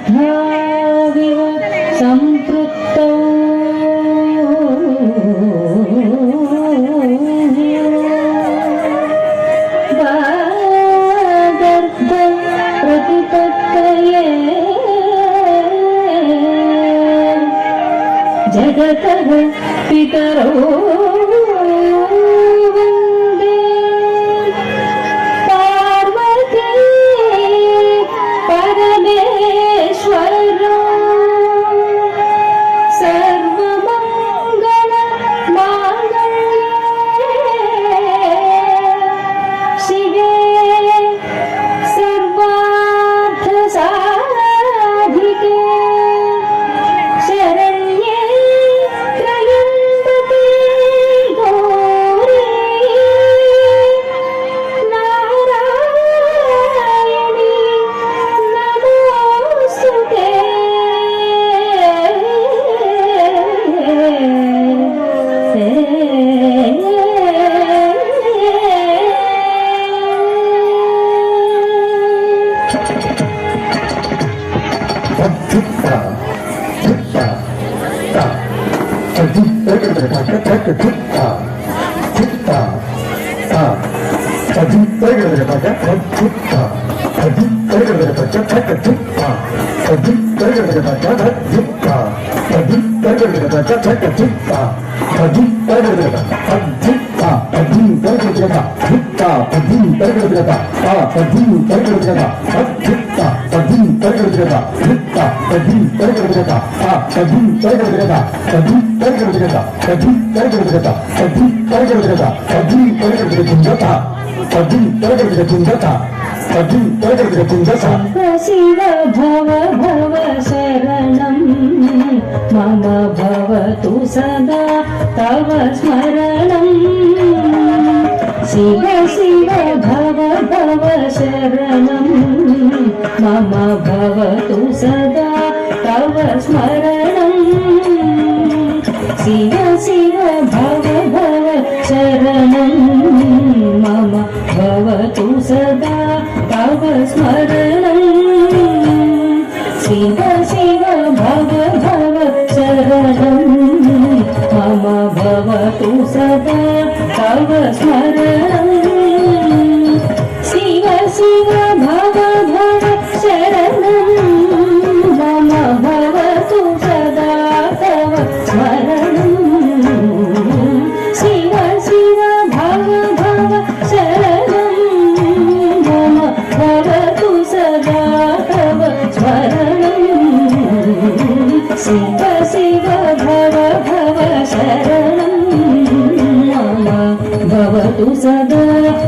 बुद्धाविव सम्पृक्तौ वागर्थ प्रतिपत्तये जगतः पितरौ शिव भव भव शरणं मम भवतु सदा तव स्मरणं शिव शिव भव भव शरणं मम भवतु सदा तव स्मरणं शिव शिव भव भव शरणं मम भवतु सदा तव स्मरणं शिव शिव भव भव शरणं मम भवतु सदा तव स्मरणं शिव शिव भव भव शरणं मम भवतु सदा तव स्मरणं शिव शिव भव भव शरणं मम भवतु सदा तव स्मरणं शिव शिव भव भव शरणं मम भवतु सदा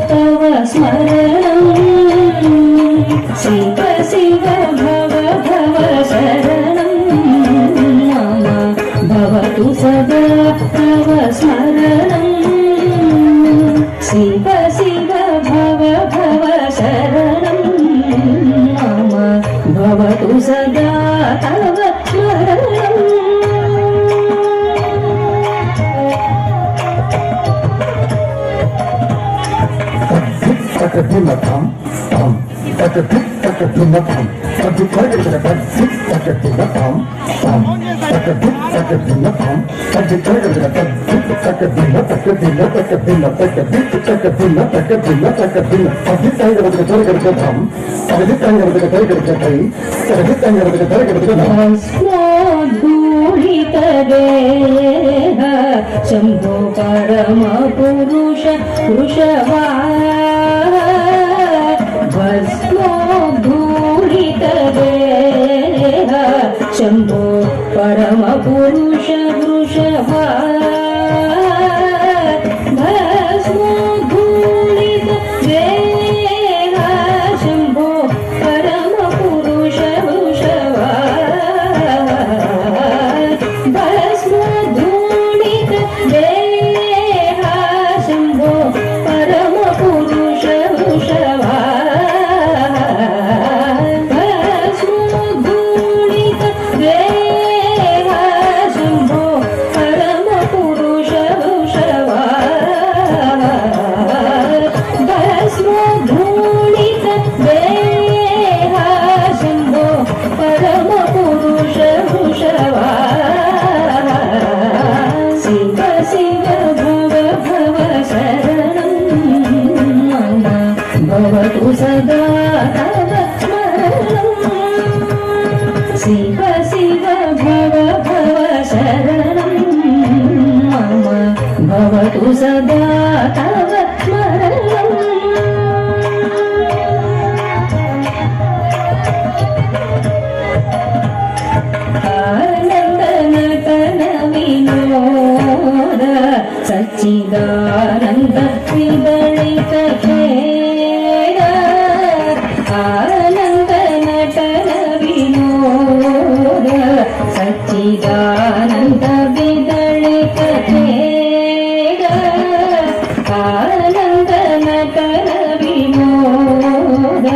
तव स्मरणं शिव शिव भव भव शरणं मम भवतु सदा तव स्मरणं शिव शिव भव भव शरणं मम भवतु सदा तव स्मरणं शंभो परम पुरुष वृषभा भस्मोद्धूलितदेह शंभो परम पुरुष वृषभा भस्मोद्धूलितदेह शंभो परम पुरुष वृषभा भस्मोद्धूलितदेह शंभो परम पुरुष सदा तव स्मरणम् शिव शिव भव भव शरणं मम भवतु सदा तव स्मरणम् सच्चिदानन्द विदलित खेल आनन्द नटन विनोद सच्चिदानन्द विदलित खेल आनन्द नटन विनोद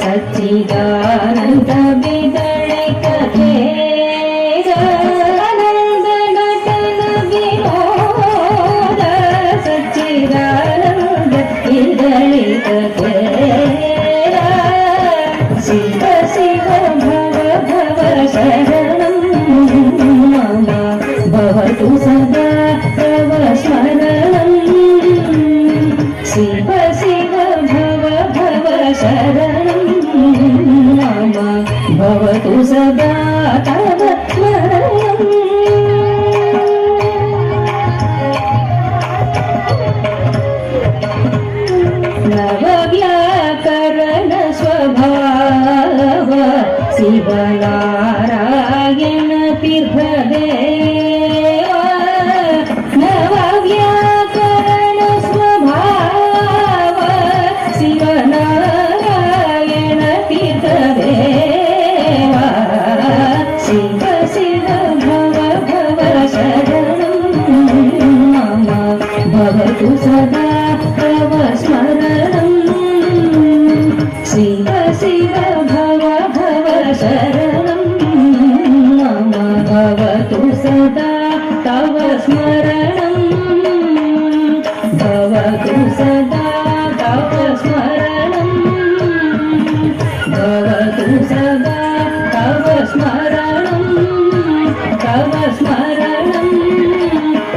सच्चिदानन्द विदलित खेल आनन्द नटन विनोद सच्चिदानन्द विदलित खेल शिव शिव भव भव शरणं मम भवतु सदा तव स्मरणम् शिव शिव भव भव शरणं मम भवतु सदा तव स्मरणम् नवव्याकरण स्वभाव शिवनारायण तीर्थदेव नवव्याकरण स्वभाव शिवनारायण तीर्थदेव शिव शिव भव भव शरणं मम भवतु सदा तव स्मरणम् शिव शिव भव भव शरणं मम भवतु सदा तव स्मरणम् भवतु सदा तव स्मरणम् भवतु सदा तव स्मरणम् तव स्मरणम्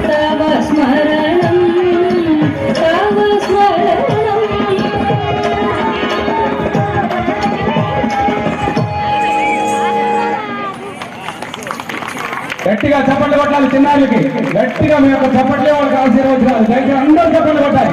तव स्मरणम् तव स्मरणम् గట్టిగా చప్పట్లు కొట్టాలి చిన్నారులకి గట్టిగా మీ యొక్క చప్పట్లే వాళ్ళకి ఆశీర్వచనాలు దయచేసి అందరూ చప్పట్లు కొట్టాలి